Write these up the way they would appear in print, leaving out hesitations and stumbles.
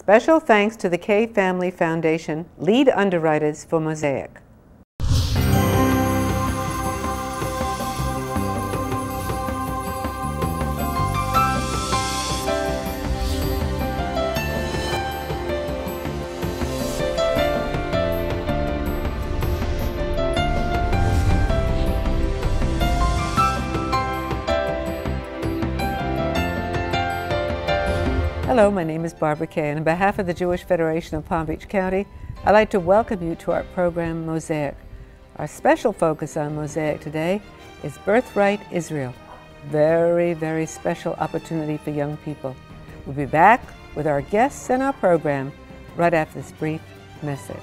Special thanks to the K Family Foundation, lead underwriters for MOSAIC. Hello, my name is Barbara Kay, and on behalf of the Jewish Federation of Palm Beach County, I'd like to welcome you to our program, MOSAIC. Our special focus on MOSAIC today is Birthright Israel. Very, very special opportunity for young people. We'll be back with our guests and our program right after this brief message.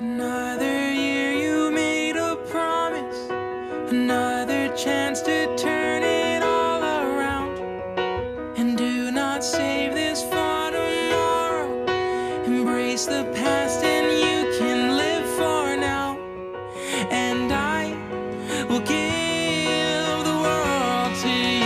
Another year you made a promise, another chance to turn it all around. And do not save this for tomorrow, embrace the past and you can live for now. And I will give the world to you.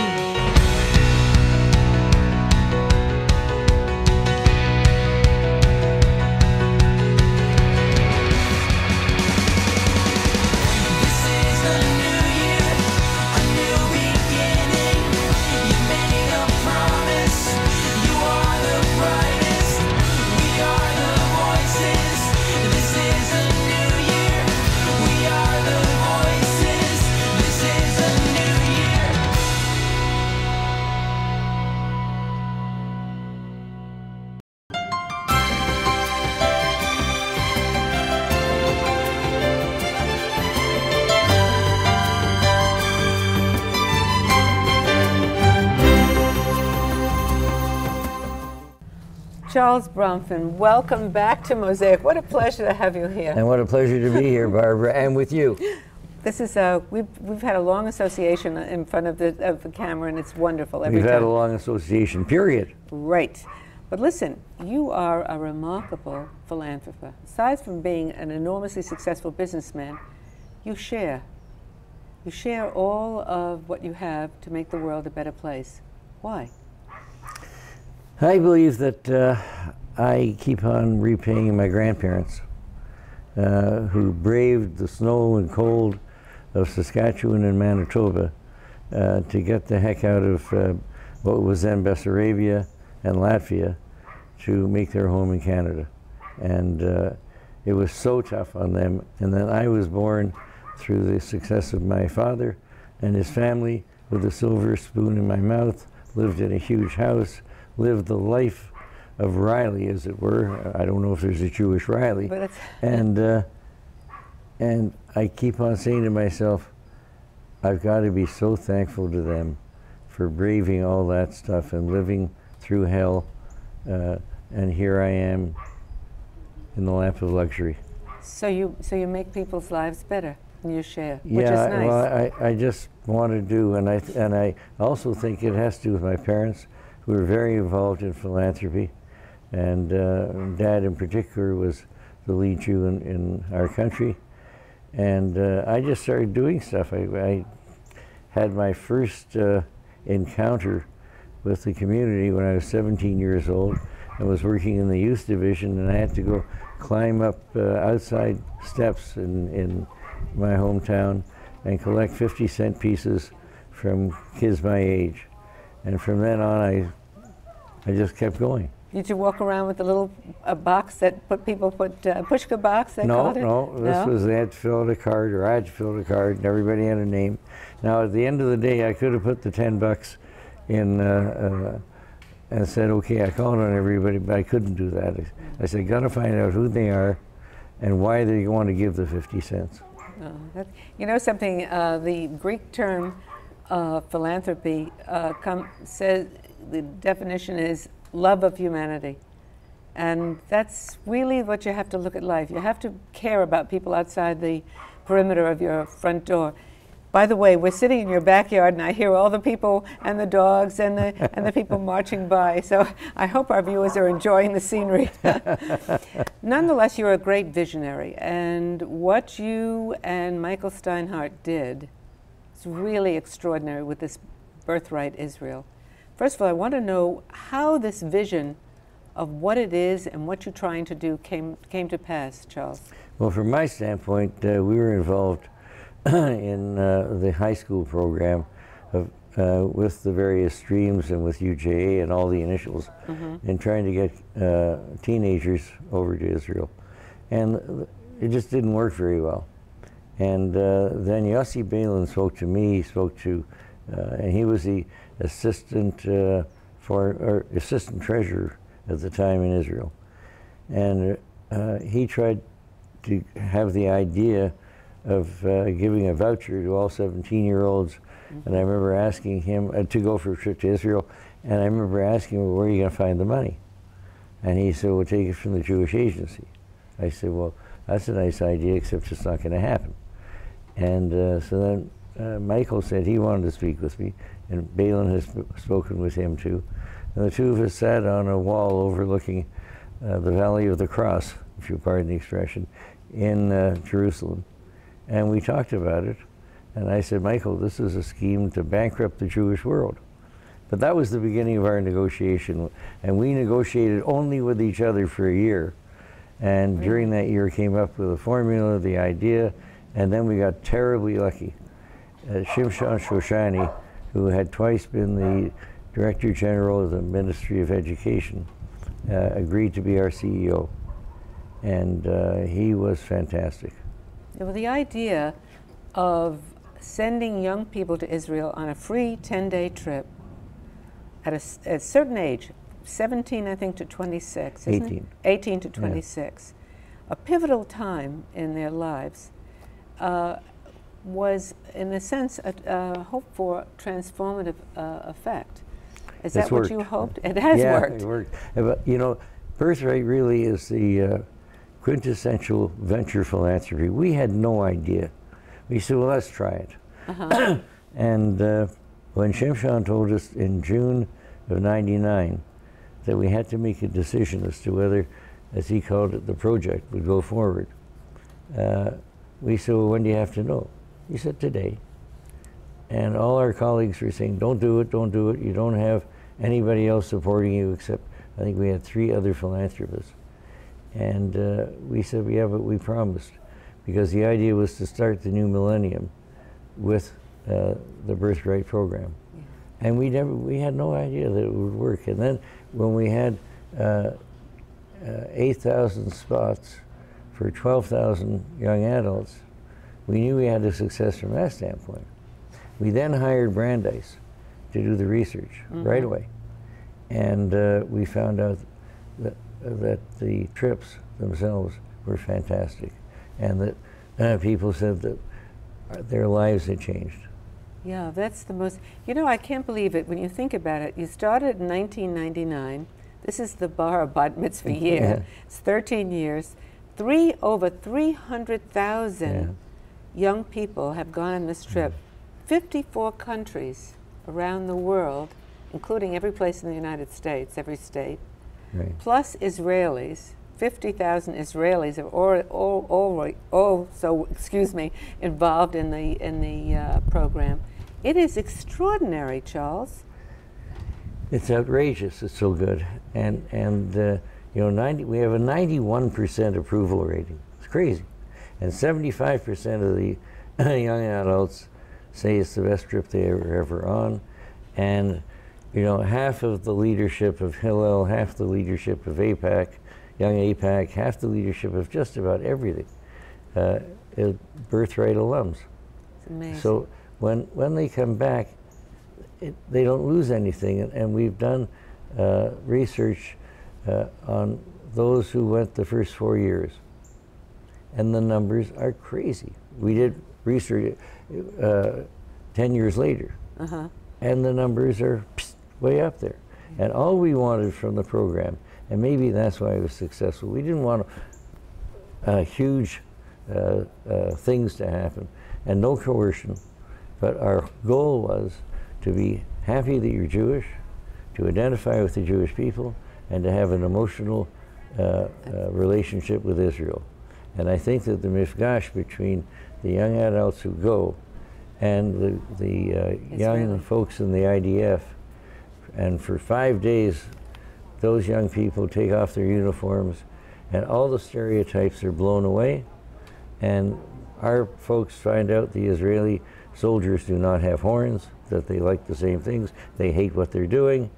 Charles Bromfin, welcome back to MOSAIC. What a pleasure to have you here. And what a pleasure to be here, Barbara, and with you. This is we've had a long association in front of the camera, and it's wonderful every We've time. had a long association, period. Right. But listen, you are a remarkable philanthropist. Aside from being an enormously successful businessman, you share. You share all of what you have to make the world a better place. Why? I believe that I keep on repaying my grandparents who braved the snow and cold of Saskatchewan and Manitoba to get the heck out of what was then Bessarabia and Latvia to make their home in Canada. And it was so tough on them. And then I was born through the success of my father and his family with a silver spoon in my mouth, lived in a huge house, lived the life of Riley, as it were. I don't know if there's a Jewish Riley. But and I keep on saying to myself, I've got to be so thankful to them for braving all that stuff and living through hell. And here I am in the lap of luxury. So you make people's lives better, and you share, which Yeah, is nice. well, I just want to do, and I also think it has to do with my parents, who were very involved in philanthropy, and Dad in particular was the lead Jew in our country. And I just started doing stuff. I had my first encounter with the community when I was 17 years old. I was working in the youth division, and I had to go climb up outside steps in my hometown and collect 50-cent pieces from kids my age. And from then on, I just kept going. Did you walk around with a little box that people put, pushka box, they called it? No, this was, they had to fill out a card, or I had to fill out a card, and everybody had a name. Now, at the end of the day, I could have put the 10 bucks in and said, okay, I called on everybody, but I couldn't do that. I said, gotta find out who they are and why they want to give the 50 cents. Oh, you know something, the Greek term philanthropy says, the definition is love of humanity. And that's really what you have to look at life. You have to care about people outside the perimeter of your front door. By the way, we're sitting in your backyard, and I hear all the people and the dogs and the people marching by. So I hope our viewers are enjoying the scenery. Nonetheless, you're a great visionary, and what you and Michael Steinhardt did is really extraordinary with this Birthright Israel. First of all, I want to know how this vision of what it is and what you're trying to do came to pass, Charles. Well, from my standpoint, we were involved in the high school program of, with the various streams and with UJA and all the initials, in trying to get teenagers over to Israel. And it just didn't work very well. And then Yossi Balin spoke to me, and he was the assistant assistant treasurer at the time in Israel. And he tried to have the idea of giving a voucher to all 17-year-olds. And I remember asking him to go for a trip to Israel, and I remember asking him, where are you going to find the money? And he said, we'll take it from the Jewish Agency. I said, well, that's a nice idea, except it's not going to happen. And so then Michael said he wanted to speak with me, and Balin has spoken with him too. And the two of us sat on a wall overlooking the Valley of the Cross, if you pardon the expression, in Jerusalem. And we talked about it, and I said, Michael, this is a scheme to bankrupt the Jewish world. But that was the beginning of our negotiation, and we negotiated only with each other for a year. And during that year came up with a formula, the idea, and then we got terribly lucky. Shimshon Shoshani, who had twice been the Director General of the Ministry of Education, agreed to be our CEO. And he was fantastic. Well, the idea of sending young people to Israel on a free 10-day trip at a certain age, 17, I think, to 26, isn't 18. It? 18 to 26, yeah. A pivotal time in their lives, was, in a sense, a hope for transformative effect. Is that what you hoped? It has worked. Yeah, it worked. But, you know, Birthright really is the quintessential venture philanthropy. We had no idea. We said, well, let's try it. And when Shimshon told us in June of '99 that we had to make a decision as to whether, as he called it, the project would go forward, we said, well, when do you have to know? He said, today. And all our colleagues were saying, don't do it, don't do it. You don't have anybody else supporting you except, I think we had 3 other philanthropists. And we said, yeah, but we promised. Because the idea was to start the new millennium with the Birthright program. Yeah. And we had no idea that it would work. And then when we had 8,000 spots for 12,000 young adults, we knew we had a success from that standpoint. We then hired Brandeis to do the research right away. And we found out that the trips themselves were fantastic, and that people said that their lives had changed. Yeah, that's the most, you know, I can't believe it when you think about it. You started in 1999. This is the Bar Bat Mitzvah year. Yeah. It's 13 years. Over 300,000 young people have gone on this trip. 54 countries around the world, including every place in the United States, every state, plus Israelis. 50,000 Israelis are also, excuse me, involved in the program. It is extraordinary, Charles. It's outrageous. It's so good, and you know, we have a 91% approval rating. It's crazy, and 75% of the young adults say it's the best trip they were ever on, and you know, half of the leadership of Hillel, half the leadership of AIPAC, Young AIPAC, half the leadership of just about everything, Birthright alums. It's amazing. So when they come back, they don't lose anything, and we've done research on those who went the first 4 years, and the numbers are crazy. We did research 10 years later, and the numbers are way up there. And all we wanted from the program, and maybe that's why it was successful, we didn't want huge things to happen, and no coercion, But our goal was to be happy that you're Jewish, to identify with the Jewish people, and to have an emotional relationship with Israel. And I think that the mifgash between the young adults who go and the young folks in the IDF, and for 5 days, those young people take off their uniforms, and all the stereotypes are blown away, and our folks find out the Israeli soldiers do not have horns, that they like the same things, they hate what they're doing,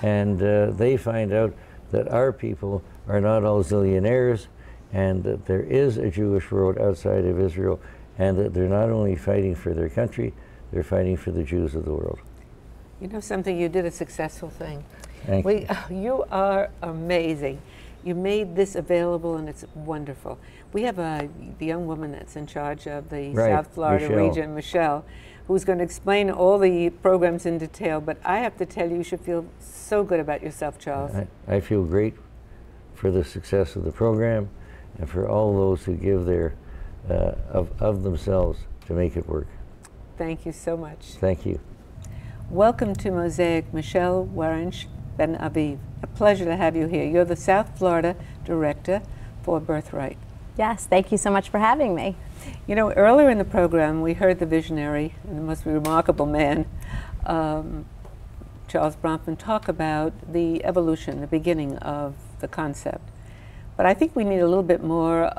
and they find out that our people are not all zillionaires, and that there is a Jewish world outside of Israel, and that they're not only fighting for their country, they're fighting for the Jews of the world. You know something, you did a successful thing. Thank you. You are amazing. You made this available, and it's wonderful. We have the young woman that's in charge of the South Florida region, Michelle, who's going to explain all the programs in detail, but I have to tell you, you should feel so good about yourself, Charles. I feel great for the success of the program and for all those who give their of themselves to make it work. Thank you so much. Thank you. Welcome to Mosaic, Michelle Warench Ben Aviv. A pleasure to have you here. You're the South Florida Director for Birthright. Yes, thank you so much for having me. You know, earlier in the program, we heard the visionary and the most remarkable man, Charles Bronfman, talk about the evolution, the beginning of the concept. But I think we need a little bit more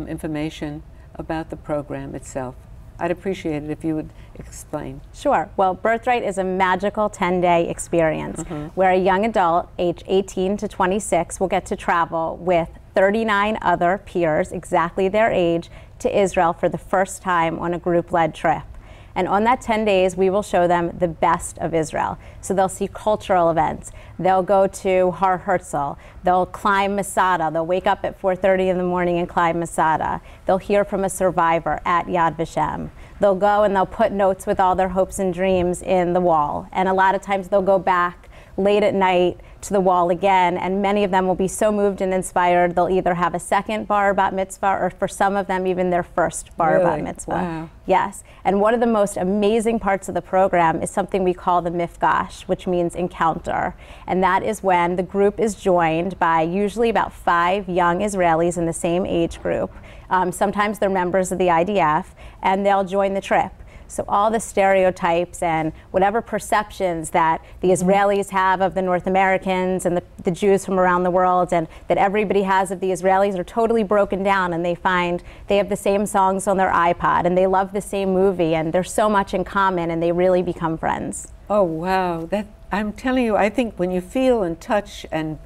information about the program itself. I'd appreciate it if you would explain. Sure. Well, Birthright is a magical 10-day experience where a young adult, age 18 to 26, will get to travel with 39 other peers, exactly their age, to Israel for the first time on a group-led trip. And on that 10 days, we will show them the best of Israel. So they'll see cultural events. They'll go to Har Herzl. They'll climb Masada. They'll wake up at 4:30 in the morning and climb Masada. They'll hear from a survivor at Yad Vashem. They'll go and they'll put notes with all their hopes and dreams in the wall. And a lot of times they'll go back late at night to the wall again, and many of them will be so moved and inspired they'll either have a second bar bat mitzvah, or for some of them even their first bar bat mitzvah. Wow. Yes, and one of the most amazing parts of the program is something we call the mifgash, which means encounter, and that is when the group is joined by usually about 5 young Israelis in the same age group. Sometimes they're members of the IDF, and they'll join the trip. So all the stereotypes and whatever perceptions that the Israelis have of the North Americans and the Jews from around the world, and that everybody has of the Israelis, are totally broken down, and they find they have the same songs on their iPod, and they love the same movie, and there's so much in common, and they really become friends. Oh, wow. I'm telling you, I think when you feel and touch and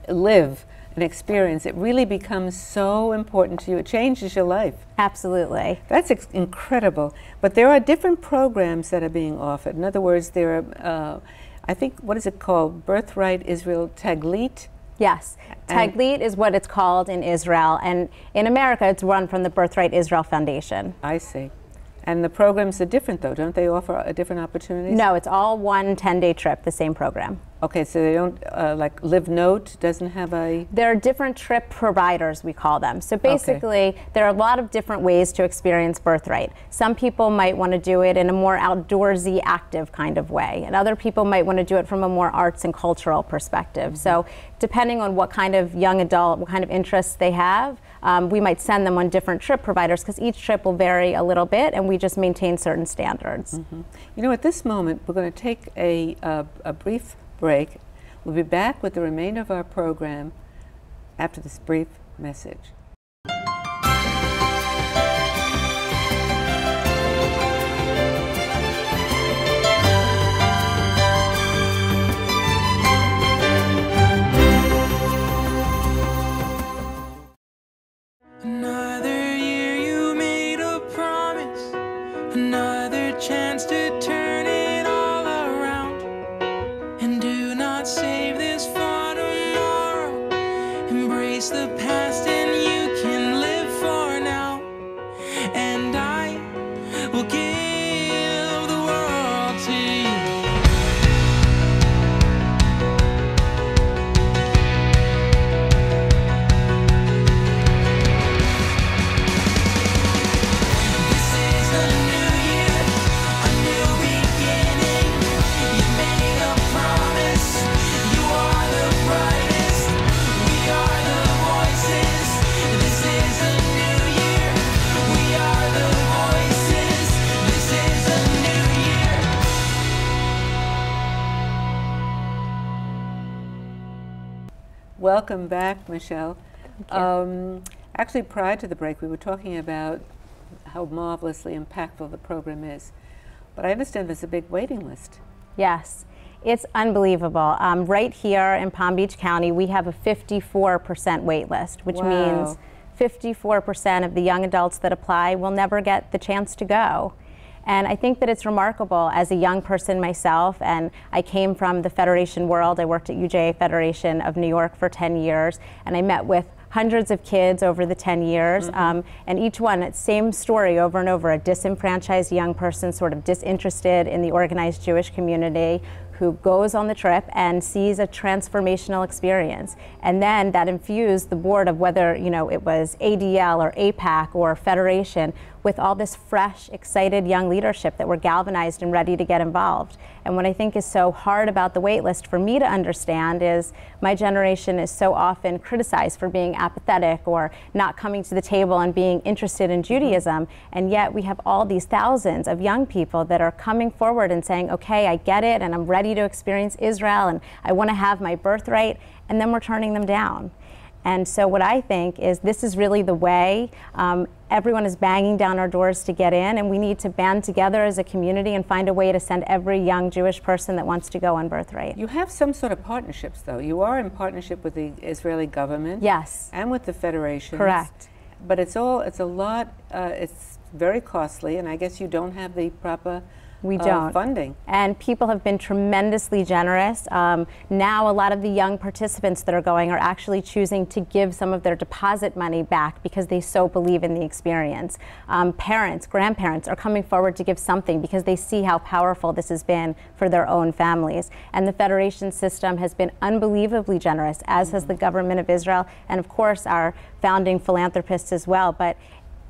live an experience, it really becomes so important to you. It changes your life. Absolutely. That's incredible. But there are different programs that are being offered. In other words, there are, I think, what is it called? Birthright Israel Taglit? Yes. Taglit is what it's called in Israel. And in America, it's run from the Birthright Israel Foundation. I see. And the programs are different, though. Don't they offer different opportunities? No, it's all one 10-day trip, the same program. Okay, so they don't, like Live Note doesn't have a... There are different trip providers, we call them. So basically, there are a lot of different ways to experience Birthright. Some people might want to do it in a more outdoorsy, active kind of way. And other people might want to do it from a more arts and cultural perspective. So depending on what kind of young adult, what kind of interests they have, we might send them on different trip providers, because each trip will vary a little bit, and we just maintain certain standards. You know, at this moment, we're going to take a brief break. We'll be back with the remainder of our program after this brief message. Another year you made a promise, another chance to turn it all around, and do not save this for tomorrow. Embrace the past and you can live for now, and I will give the world to you. This is a new year, Welcome back, Michelle. Actually, prior to the break, we were talking about how marvelously impactful the program is. But I understand there's a big waiting list. Yes, it's unbelievable. Right here in Palm Beach County, we have a 54% wait list, which means 54% of the young adults that apply will never get the chance to go. And I think that it's remarkable as a young person myself, and I came from the Federation world. I worked at UJA Federation of New York for 10 years, and I met with hundreds of kids over the 10 years, and each one, same story over and over, a disenfranchised young person sort of disinterested in the organized Jewish community who goes on the trip and sees a transformational experience. And then that infused the board of whether, you know, it was ADL or APAC or Federation with all this fresh, excited young leadership that were galvanized and ready to get involved. And what I think is so hard about the wait list for me to understand is my generation is so often criticized for being apathetic or not coming to the table and being interested in Judaism. And yet we have all these thousands of young people that are coming forward and saying, okay, I get it, and I'm ready to experience Israel, and I want to have my birthright, and then we're turning them down. And so what I think is this is really the way. Everyone is banging down our doors to get in, and we need to band together as a community and find a way to send every young Jewish person that wants to go on Birthright. You have some sort of partnerships, though. You are in partnership with the Israeli government. Yes. And with the Federation. Correct. But it's a lot, it's very costly, and I guess you don't have the proper funding. And people have been tremendously generous. Now a lot of the young participants that are going are actually choosing to give some of their deposit money back because they so believe in the experience. Parents, grandparents are coming forward to give something because they see how powerful this has been for their own families. And the Federation system has been unbelievably generous, as has the government of Israel, and of course our founding philanthropists as well. But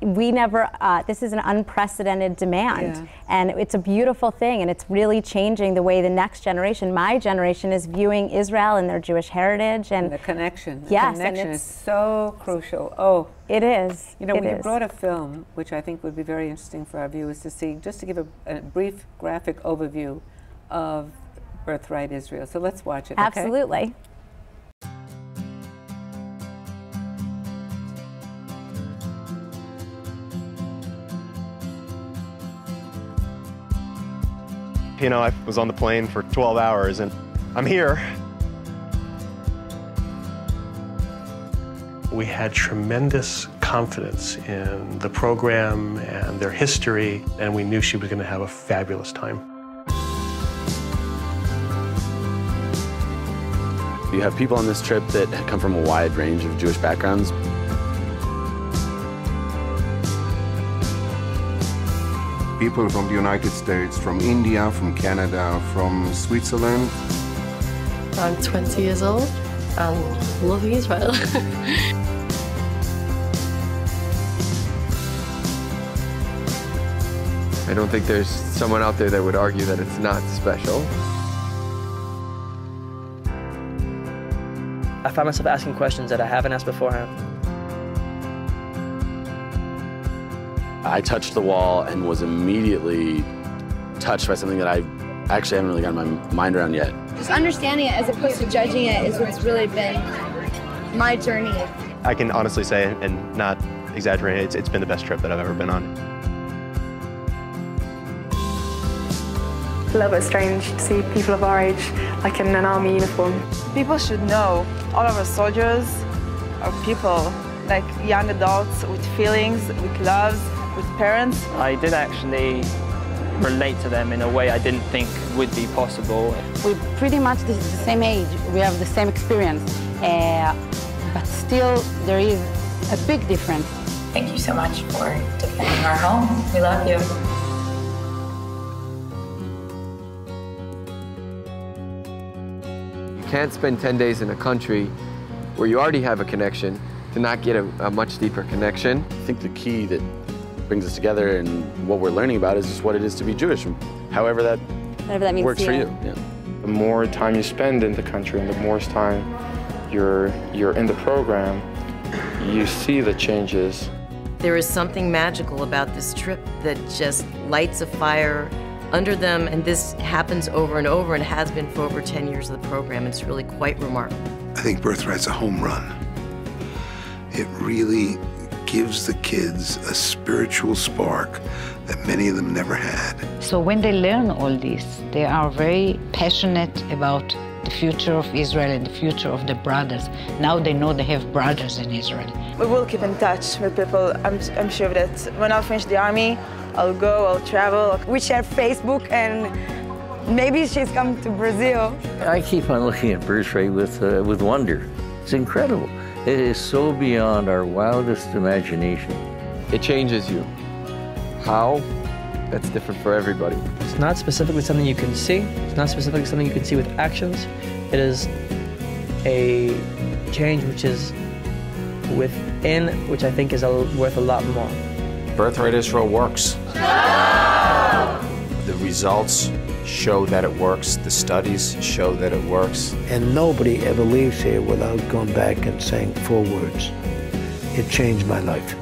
we never, this is an unprecedented demand, and it's a beautiful thing, and it's really changing the way the next generation, my generation, is viewing Israel and their Jewish heritage. And the connection. The connection is so crucial. Oh, it is. You know, when you brought a film, which I think would be very interesting for our viewers to see, just to give a brief graphic overview of Birthright Israel. So let's watch it. Absolutely. Okay? You know, I was on the plane for 12 hours and I'm here. We had tremendous confidence in the program and their history, and we knew she was going to have a fabulous time. You have people on this trip that come from a wide range of Jewish backgrounds. People from the United States, from India, from Canada, from Switzerland. I'm 20 years old and loving Israel. I don't think there's someone out there that would argue that it's not special. I find myself asking questions that I haven't asked beforehand. I touched the wall and was immediately touched by something that I actually haven't really gotten my mind around yet. Just understanding it as opposed to judging it is what's really been my journey. I can honestly say, and not exaggerate, it's been the best trip that I've ever been on. A little bit strange to see people of our age like in an army uniform. People should know all of our soldiers are people, like young adults with feelings, with loves, with parents. I did actually relate to them in a way I didn't think would be possible. We're pretty much the same age. We have the same experience, but still there is a big difference. Thank you so much for defending our home. We love you. You can't spend 10 days in a country where you already have a connection to not get a much deeper connection. I think the key that brings us together and what we're learning about is just what it is to be Jewish, however that means works for you. Yeah. The more time you spend in the country and the more time you're in the program, you see the changes. There is something magical about this trip that just lights a fire under them, and this happens over and over and has been for over 10 years of the program. It's really quite remarkable. I think Birthright's a home run. It really gives the kids a spiritual spark that many of them never had. So when they learn all this, they are very passionate about the future of Israel and the future of the brothers. Now they know they have brothers in Israel. We will keep in touch with people. I'm sure that when I finish the army, I'll go, I'll travel. We share Facebook, and maybe she's come to Brazil. I keep on looking at Birthright with wonder. It's incredible. It is so beyond our wildest imagination. It changes you. How? That's different for everybody. It's not specifically something you can see. It's not specifically something you can see with actions. It is a change which is within, which I think is worth a lot more. Birthright Israel works. The results show that it works. The studies show that it works. And nobody ever leaves here without going back and saying 4 words. It changed my life.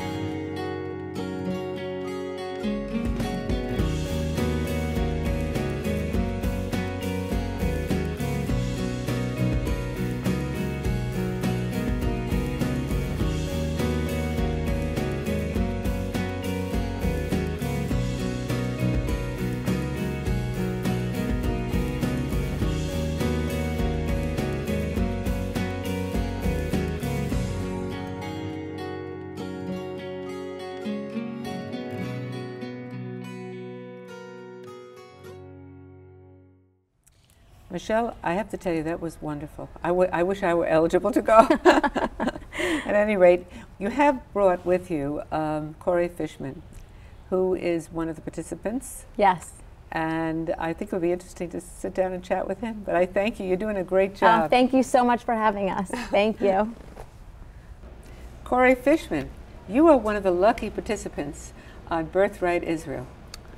Michelle, I have to tell you, that was wonderful. I wish I were eligible to go. At any rate, you have brought with you Corey Fishman, who is one of the participants. Yes. And I think it would be interesting to sit down and chat with him. But I thank you. You're doing a great job. Thank you so much for having us. Thank you. Corey Fishman, you are one of the lucky participants on Birthright Israel.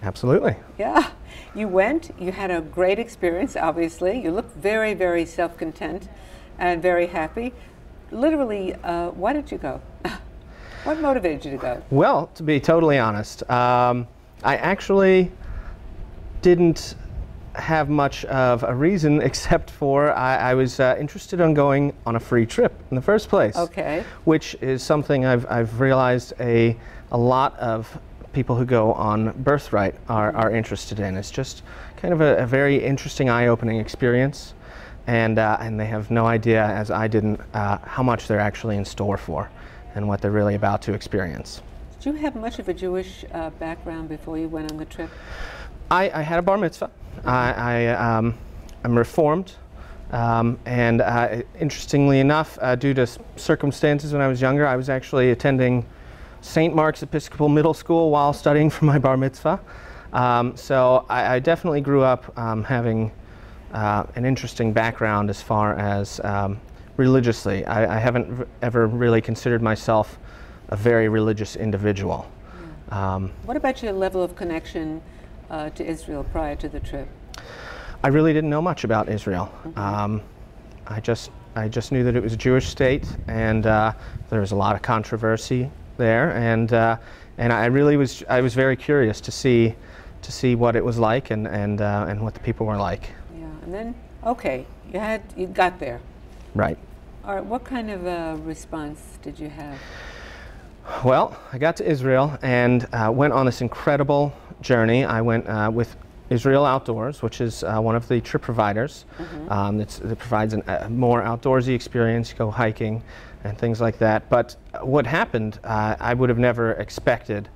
Absolutely. Yeah. You went, you had a great experience, obviously. You look very, very self-content and very happy. Literally, why did you go? What motivated you to go? Well, to be totally honest, I actually didn't have much of a reason except for I was interested in going on a free trip in the first place. Okay. Which is something I've realized a lot of people who go on Birthright are interested in. It's just kind of a very interesting, eye-opening experience, and they have no idea, as I didn't, how much they're actually in store for and what they're really about to experience. Did you have much of a Jewish background before you went on the trip? I had a bar mitzvah. I'm Reformed, and interestingly enough, due to circumstances when I was younger, I was actually attending St. Mark's Episcopal Middle School while studying for my bar mitzvah. So I definitely grew up having an interesting background as far as religiously. I haven't ever really considered myself a very religious individual. What about your level of connection to Israel prior to the trip? I really didn't know much about Israel. I just knew that it was a Jewish state, and there was a lot of controversy there, and I was very curious to see what it was like and what the people were like. Yeah, and then you got there. Right. All right. What kind of response did you have? Well, I got to Israel and went on this incredible journey. I went with Israel Outdoors, which is one of the trip providers. That provides a more outdoorsy experience. You go hiking and things like that. But what happened, I would have never expected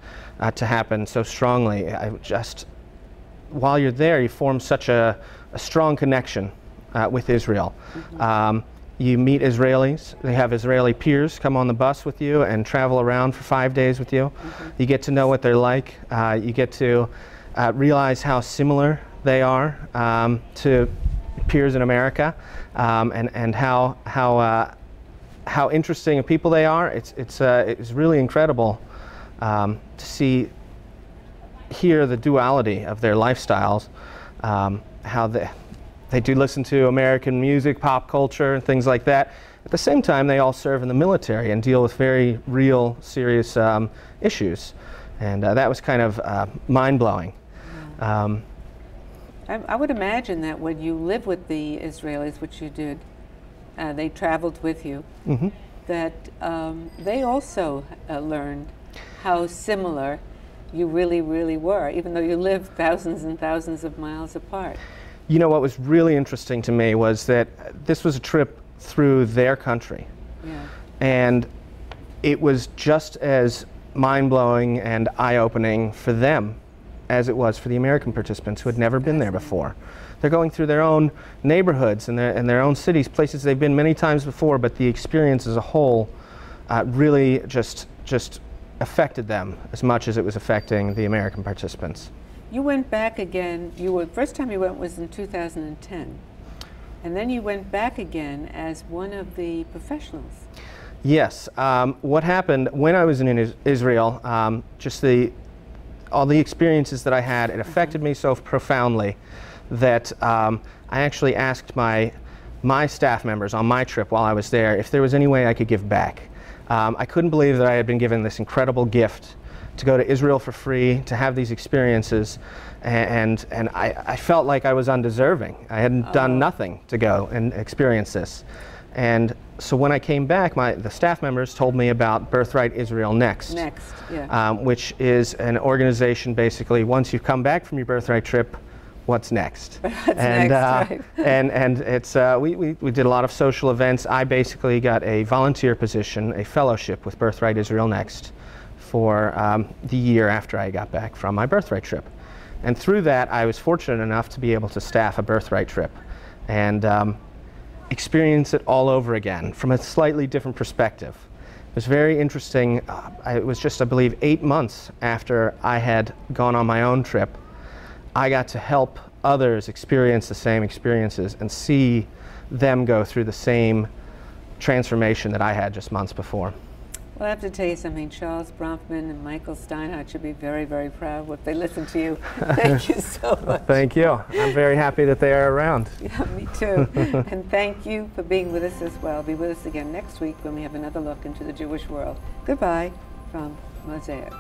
to happen so strongly. While you're there, you form such a strong connection with Israel. You meet Israelis. They have Israeli peers come on the bus with you and travel around for 5 days with you. You get to know what they're like. You get to realize how similar they are to peers in America, and how interesting of people they are. It's really incredible to hear the duality of their lifestyles, how they do listen to American music, pop culture, and things like that. At the same time, they all serve in the military and deal with very real, serious issues. And that was kind of mind-blowing. I would imagine that when you live with the Israelis, which you did, they traveled with you, that they also learned how similar you really, really were, even though you lived thousands and thousands of miles apart. You know, what was really interesting to me was that this was a trip through their country. Yeah. And it was just as mind-blowing and eye-opening for them as it was for the American participants who had never been there before. They're going through their own neighborhoods and their own cities, places they've been many times before, but the experience as a whole really just affected them as much as it was affecting the American participants. You went back again. First time you went was in 2010, and then you went back again as one of the professionals. Yes. What happened when I was in Israel, all the experiences that I had, it affected me so profoundly that I actually asked my staff members on my trip while I was there if there was any way I could give back. I couldn't believe that I had been given this incredible gift to go to Israel for free, to have these experiences, and I felt like I was undeserving. I hadn't done nothing to go and experience this. And so when I came back, the staff members told me about Birthright Israel Next. Next, yeah. Which is an organization basically, once you've come back from your Birthright trip, what's next? Next, right. and it's, we did a lot of social events. I basically got a volunteer position, a fellowship with Birthright Israel Next for the year after I got back from my Birthright trip. And through that, I was fortunate enough to be able to staff a Birthright trip and experience it all over again from a slightly different perspective. It was very interesting. It was just, I believe, 8 months after I had gone on my own trip. I got to help others experience the same experiences and see them go through the same transformation that I had just months before. Well, I have to tell you something. Charles Bronfman and Michael Steinhardt should be very, very proud if they listen to you. Thank you so much. Thank you. I'm very happy that they are around. Yeah, me too. And thank you for being with us as well. Be with us again next week when we have another look into the Jewish world. Goodbye from Mosaic.